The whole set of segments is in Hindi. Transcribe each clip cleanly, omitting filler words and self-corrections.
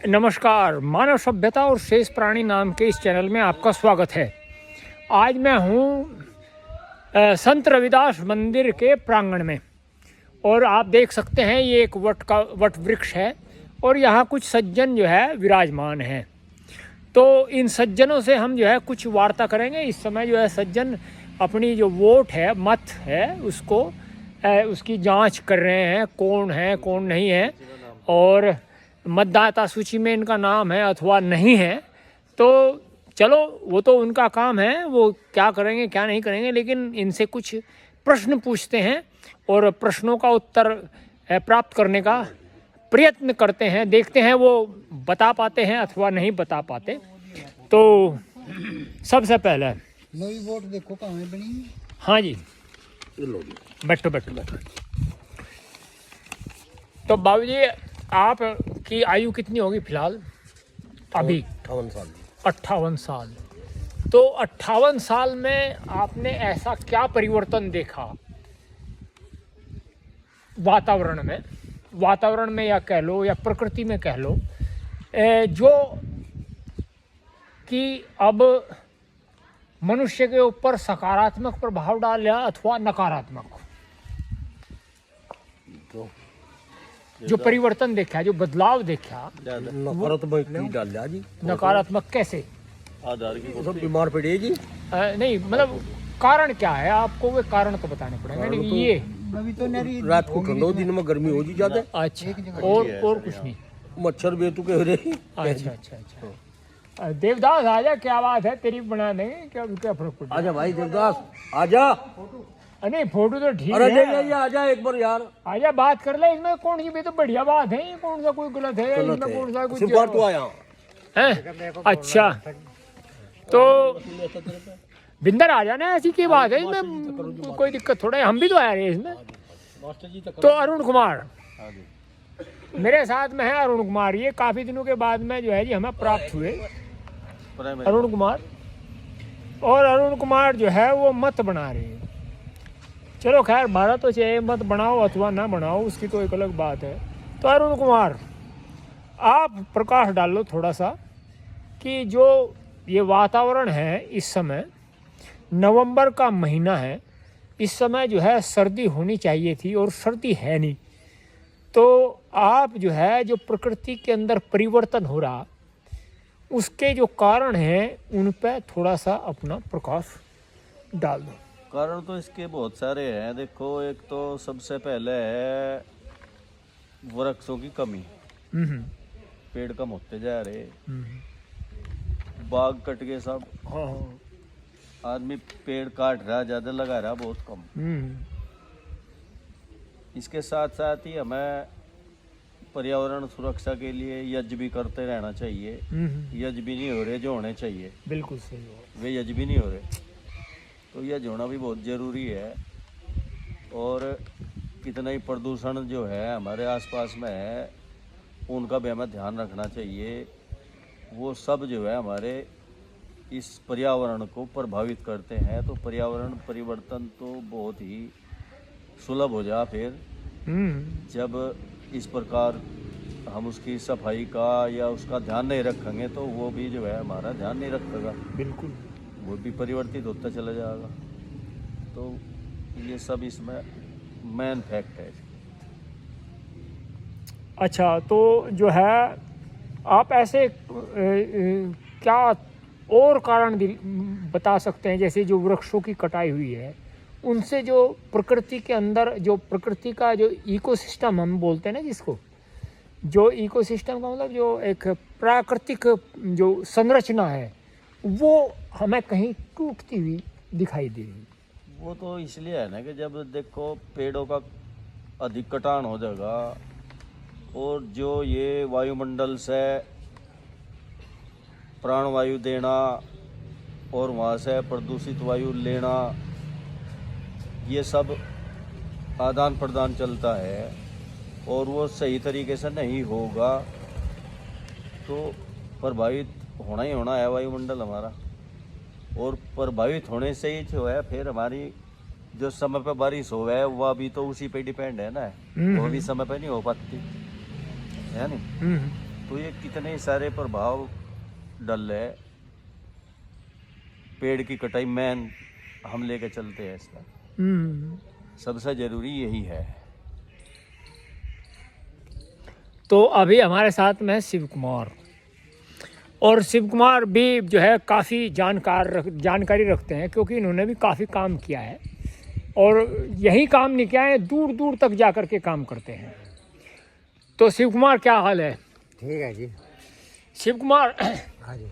नमस्कार, मानव सभ्यता और शेष प्राणी नाम के इस चैनल में आपका स्वागत है। आज मैं हूँ संत रविदास मंदिर के प्रांगण में और आप देख सकते हैं ये एक वट वृक्ष है और यहाँ कुछ सज्जन जो है विराजमान हैं। तो इन सज्जनों से हम जो है कुछ वार्ता करेंगे। इस समय जो है सज्जन अपनी जो वोट है, मत है, उसकी जांच कर रहे हैं, कौन है कौन नहीं है और मतदाता सूची में इनका नाम है अथवा नहीं है। तो चलो वो तो उनका काम है, वो क्या करेंगे क्या नहीं करेंगे, लेकिन इनसे कुछ प्रश्न पूछते हैं और प्रश्नों का उत्तर प्राप्त करने का प्रयत्न करते हैं। देखते हैं वो बता पाते हैं अथवा नहीं बता पाते। तो सबसे पहले वोट देखो कहाँ है बनी। हाँ जी, बैठो। तो बाबूजी, आपकी आयु कितनी होगी फिलहाल? अभी 58 साल। तो 58 साल में आपने ऐसा क्या परिवर्तन देखा वातावरण में या कह लो या प्रकृति में कह लो, जो कि अब मनुष्य के ऊपर सकारात्मक प्रभाव डाला अथवा नकारात्मक? जो परिवर्तन देखा, जो बदलाव देखा, नकारात्मक कैसे? आधार की सब बीमार पड़े जी। नहीं, मतलब कारण क्या है? आपको वो कारण तो बताने पड़ेगा। नहीं तो ये रात को ठंडो, दिन में गर्मी हो जी ज्यादा। अच्छा, और कुछ नहीं? मच्छर बेतु के हो रहे। अच्छा। देवदास आजा, क्या बात है, तेरी बना देंगे, क्या फर्क पड़ता है? आजा भाई देवदास, आजा। नहीं, फोटो तो ठीक है। आजा एक बार यार, आजा बात कर ले। इसमें कौन सी भी तो बढ़िया बात है, ये कौन सा कोई गलत है, इसमें कौन सा कुछ तो आया है? अच्छा, तो बिंदर आ जाना, ऐसी की बात है, इसमें कोई दिक्कत थोड़ा है, हम भी तो आए रहे इसमें। तो अरुण कुमार मेरे साथ में है। अरुण कुमार ये काफी दिनों के बाद में जो है जी हमें प्राप्त हुए, अरुण कुमार। और अरुण कुमार जो है वो मत बना रहे हैं। चलो खैर, भारत तो चाहिए, मत बनाओ अथवा ना बनाओ, उसकी तो एक अलग बात है। तो अरुण कुमार, आप प्रकाश डालो थोड़ा सा कि जो ये वातावरण है इस समय, नवंबर का महीना है, इस समय जो है सर्दी होनी चाहिए थी और सर्दी है नहीं। तो आप जो है जो प्रकृति के अंदर परिवर्तन हो रहा, उसके जो कारण हैं उन पे थोड़ा सा अपना प्रकाश डाल दो। कारण तो इसके बहुत सारे हैं। देखो, एक तो सबसे पहले है वृक्षों की कमी। पेड़ कम होते जा रहे, बाग कट गए सब। आदमी पेड़ काट रहा, ज्यादा लगा रहा बहुत कम। इसके साथ साथ ही हमें पर्यावरण सुरक्षा के लिए यज्ञ भी करते रहना चाहिए। यज्ञ भी नहीं हो रहे जो होने चाहिए। बिल्कुल सही। वे यज्ञ भी नहीं हो रहे, तो यज्ञ होना भी बहुत ज़रूरी है। और कितना ही प्रदूषण जो है हमारे आसपास में है, उनका भी हमें ध्यान रखना चाहिए। वो सब जो है हमारे इस पर्यावरण को प्रभावित करते हैं। तो पर्यावरण परिवर्तन तो बहुत ही सुलभ हो जा फिर जब इस प्रकार हम उसकी सफाई का या उसका ध्यान नहीं रखेंगे, तो वो भी जो है हमारा ध्यान नहीं रखेगा। बिल्कुल, वो भी परिवर्तित होता चला जाएगा। तो ये सब इसमें मेन फैक्ट है। अच्छा, तो जो है आप ऐसे क्या और कारण बता सकते हैं, जैसे जो वृक्षों की कटाई हुई है, उनसे जो प्रकृति के अंदर, जो प्रकृति का जो इकोसिस्टम हम बोलते हैं ना, जिसको जो इकोसिस्टम का मतलब जो एक प्राकृतिक जो संरचना है, वो हमें कहीं टूटती हुई दिखाई दे रही। वो तो इसलिए है ना कि जब देखो पेड़ों का अधिक कटान हो जाएगा और जो ये वायुमंडल से प्राणवायु देना और वहाँ से प्रदूषित वायु लेना, ये सब आदान प्रदान चलता है और वो सही तरीके से नहीं होगा तो प्रभावित होना ही होना है वायुमंडल हमारा। और प्रभावित होने से ही जो है फिर हमारी जो समय पे बारिश हो है वह भी तो उसी पे डिपेंड है ना। वो भी समय पे नहीं हो पाती है नहीं। तो ये कितने सारे प्रभाव डल है। पेड़ की कटाई मैन हम लेके चलते हैं इसका, सबसे जरूरी यही है। तो अभी हमारे साथ में शिव कुमार, और शिव कुमार भी जो है काफ़ी जानकारी रखते हैं, क्योंकि इन्होंने भी काफ़ी काम किया है और यही काम नहीं किया है, दूर दूर तक जा कर के काम करते हैं। तो शिव कुमार क्या हाल है? ठीक है जी। शिव कुमार, हाँ जी।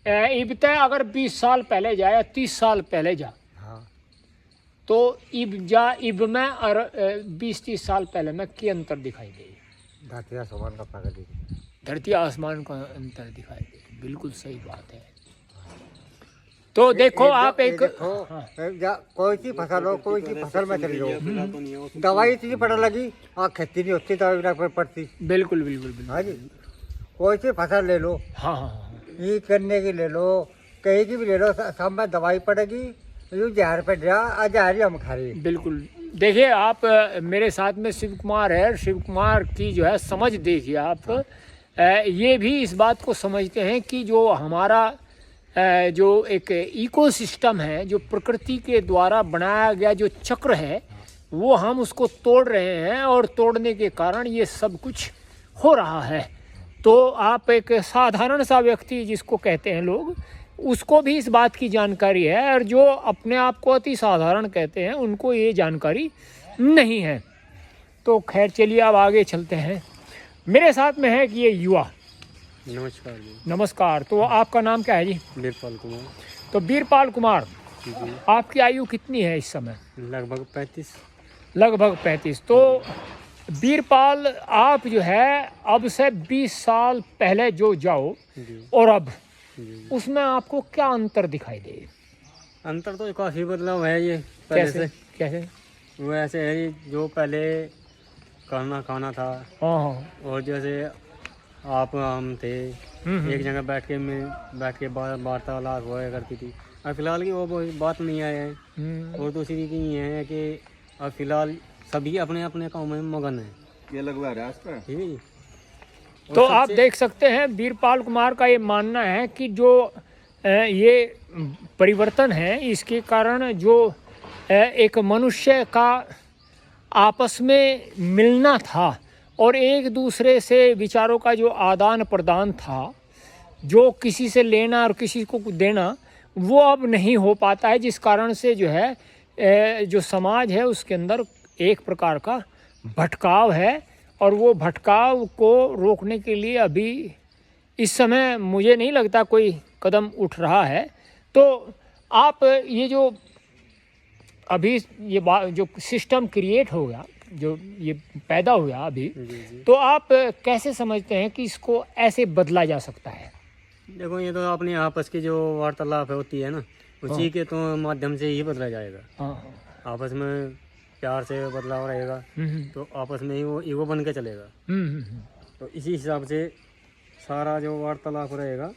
ये बताए अगर 20 साल पहले जा या 30 साल पहले जा, हाँ। तो इब में और 20-30 साल पहले में क्या अंतर दिखाई दे? धरती आसमान का प्रगति, धरती आसमान का अंतर दिखाई दे, बिल्कुल सही बात है। तो देखो आप एक कोई सी फसल हो, कोई सी फसल में चली जाओ, दवाई इतनी पड़ लगी और खेती नहीं होती, दवाई ना पड़ती। बिल्कुल बिल्कुल बिल्कुल। हाँ जी। कोई सी फसल ले लो, हाँ हाँ, ये करने की ले लो, कहीं की भी ले लो, सब में दवाई पड़ेगी, यूँ जहर पे जहर ही हम खा रहे। बिल्कुल। देखिए आप, मेरे साथ में शिव कुमार है। शिव कुमार की जो है समझ देखिए आप, ये भी इस बात को समझते हैं कि जो हमारा जो एक इकोसिस्टम है, जो प्रकृति के द्वारा बनाया गया जो चक्र है, वो हम उसको तोड़ रहे हैं और तोड़ने के कारण ये सब कुछ हो रहा है। तो आप एक साधारण सा व्यक्ति जिसको कहते हैं लोग, उसको भी इस बात की जानकारी है, और जो अपने आप को अति साधारण कहते हैं उनको ये जानकारी नहीं है। तो खैर चलिए अब आगे चलते हैं। मेरे साथ में है कि ये युवा। नमस्कार जी। नमस्कार। तो आपका नाम क्या है जी? बीरपाल कुमार। तो बीरपाल कुमार जी। आपकी आयु कितनी है इस समय? लगभग 35। लगभग 35। तो बीरपाल आप जो है अब से 20 साल पहले जो जाओ जी। और अब, जी। उसमें आपको क्या अंतर दिखाई दे? अंतर तो काफ़ी बदलाव है ये पहले कैसे? से। कैसे? वो ऐसे है जी, जो पहले खाना था, हाँ। और जैसे आप हम थे, एक जगह बैठ के वार्तालाप हुआ करती थी। अब फिलहाल की वो बात नहीं आया है। और दूसरी की ये है कि अब फिलहाल सभी अपने अपने काम में मगन है। ये लगवा रहा है ठीक है जी। तो आप देख सकते हैं बीरपाल कुमार का ये मानना है कि जो ये परिवर्तन है, इसके कारण जो एक मनुष्य का आपस में मिलना था और एक दूसरे से विचारों का जो आदान प्रदान था, जो किसी से लेना और किसी को देना, वो अब नहीं हो पाता है, जिस कारण से जो है जो समाज है उसके अंदर एक प्रकार का भटकाव है। और वो भटकाव को रोकने के लिए अभी इस समय मुझे नहीं लगता कोई कदम उठ रहा है। तो आप ये जो अभी ये जो सिस्टम क्रिएट हो गया, जो ये पैदा हुआ अभी, तो आप कैसे समझते हैं कि इसको ऐसे बदला जा सकता है? देखो, ये तो अपनी आपस की जो वार्तालाप होती है ना, उसी के तो माध्यम से ही बदला जाएगा। आपस में प्यार से बदलाव रहेगा, तो आपस में ही वो ईगो बन के चलेगा। तो इसी हिसाब से सारा जो वार्तालाप रहेगा,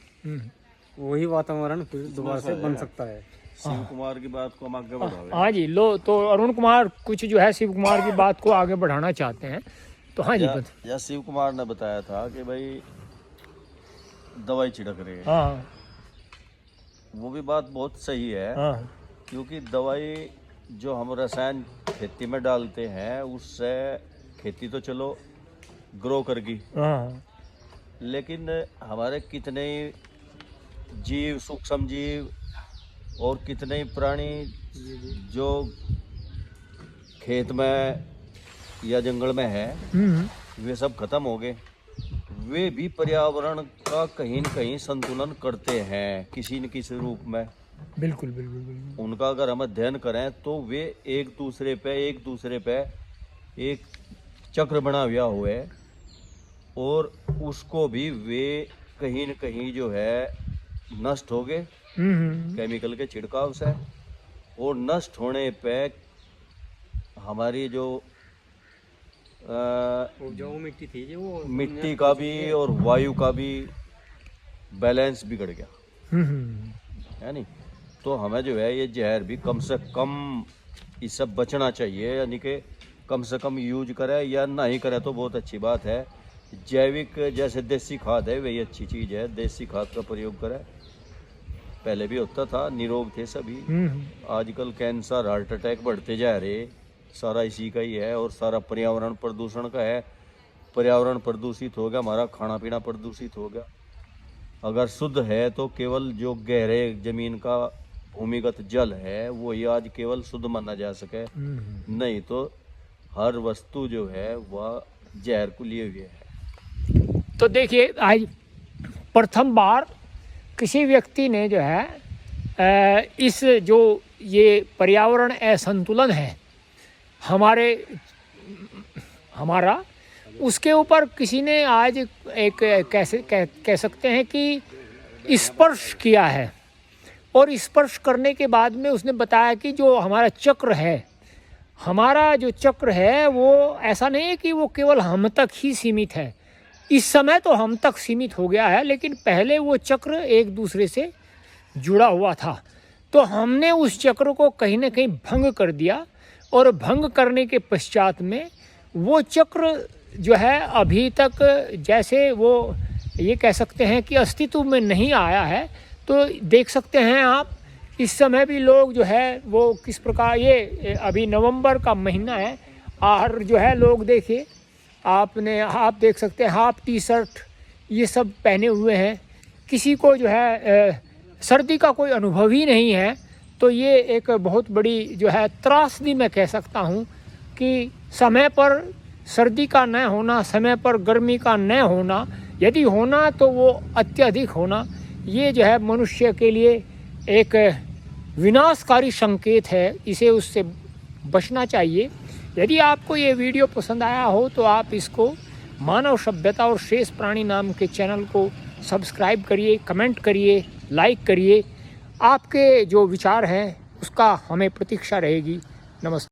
वही वातावरण फिर दोबारा से बन सकता है। शिव कुमार की बात को हम आगे बढ़ावे। हाँ जी, लो तो अरुण कुमार कुछ जो है शिव कुमार की बात को आगे बढ़ाना चाहते हैं, तो हाँ जी। या शिव कुमार ने बताया था कि भाई दवाई छिड़क रहे हैं। हाँ, वो भी बात बहुत सही है। हाँ। क्योंकि दवाई जो हम रसायन खेती में डालते हैं, उससे खेती तो चलो ग्रो करगी, हाँ। लेकिन हमारे कितने जीव, सूक्ष्म जीव और कितने प्राणी जो खेत में या जंगल में है, वे सब खत्म हो गए। वे भी पर्यावरण का कहीं न कहीं संतुलन करते हैं किसी न किसी रूप में। बिल्कुल बिल्कुल बिल्कुल। उनका अगर हम अध्ययन करें तो वे एक दूसरे पे एक चक्र बना हुआ हुआ है, और उसको भी वे कहीं न कहीं जो है नष्ट हो गए केमिकल के छिड़काव से। और नष्ट होने पे हमारी जो मिट्टी थी, वो मिट्टी का भी और वायु का भी बैलेंस बिगड़ गया, है नहीं? तो हमें जो है ये जहर भी कम से कम इससे बचना चाहिए, यानी कि कम से कम यूज करें, या नहीं करें तो बहुत अच्छी बात है। जैविक जैसे देसी खाद है वही अच्छी चीज़ है, देसी खाद का प्रयोग करें। पहले भी होता था, निरोग थे सभी। आजकल कैंसर, हार्ट अटैक बढ़ते जा रहे, सारा इसी का ही है। और सारा पर्यावरण प्रदूषण का है। पर्यावरण प्रदूषित हो गया, हमारा खाना पीना प्रदूषित हो गया। अगर शुद्ध है तो केवल जो गहरे जमीन का भूमिगत जल है वो ही आज केवल शुद्ध माना जा सके, नहीं तो हर वस्तु जो है वह जहर को लिए हुए है। तो देखिए, आज प्रथम बार किसी व्यक्ति ने जो है इस जो ये पर्यावरण असंतुलन है हमारा, उसके ऊपर किसी ने आज एक कैसे कह सकते हैं कि स्पर्श किया है। और स्पर्श करने के बाद में उसने बताया कि जो हमारा चक्र है, हमारा जो चक्र है वो ऐसा नहीं है कि वो केवल हम तक ही सीमित है। इस समय तो हम तक सीमित हो गया है, लेकिन पहले वो चक्र एक दूसरे से जुड़ा हुआ था। तो हमने उस चक्र को कहीं ना कहीं भंग कर दिया, और भंग करने के पश्चात में वो चक्र जो है अभी तक जैसे वो ये कह सकते हैं कि अस्तित्व में नहीं आया है। तो देख सकते हैं आप, इस समय भी लोग जो है वो किस प्रकार, ये अभी नवंबर का महीना है और जो है लोग देखिए, आप देख सकते हैं हाफ टी शर्ट ये सब पहने हुए हैं। किसी को जो है सर्दी का कोई अनुभव ही नहीं है। तो ये एक बहुत बड़ी जो है त्रासदी मैं कह सकता हूँ कि समय पर सर्दी का न होना, समय पर गर्मी का न होना, यदि होना तो वो अत्यधिक होना, ये जो है मनुष्य के लिए एक विनाशकारी संकेत है। इसे उससे बचना चाहिए। यदि आपको ये वीडियो पसंद आया हो तो आप इसको मानव सभ्यता और शेष प्राणी नाम के चैनल को सब्सक्राइब करिए, कमेंट करिए, लाइक करिए। आपके जो विचार हैं उसका हमें प्रतीक्षा रहेगी। नमस्ते।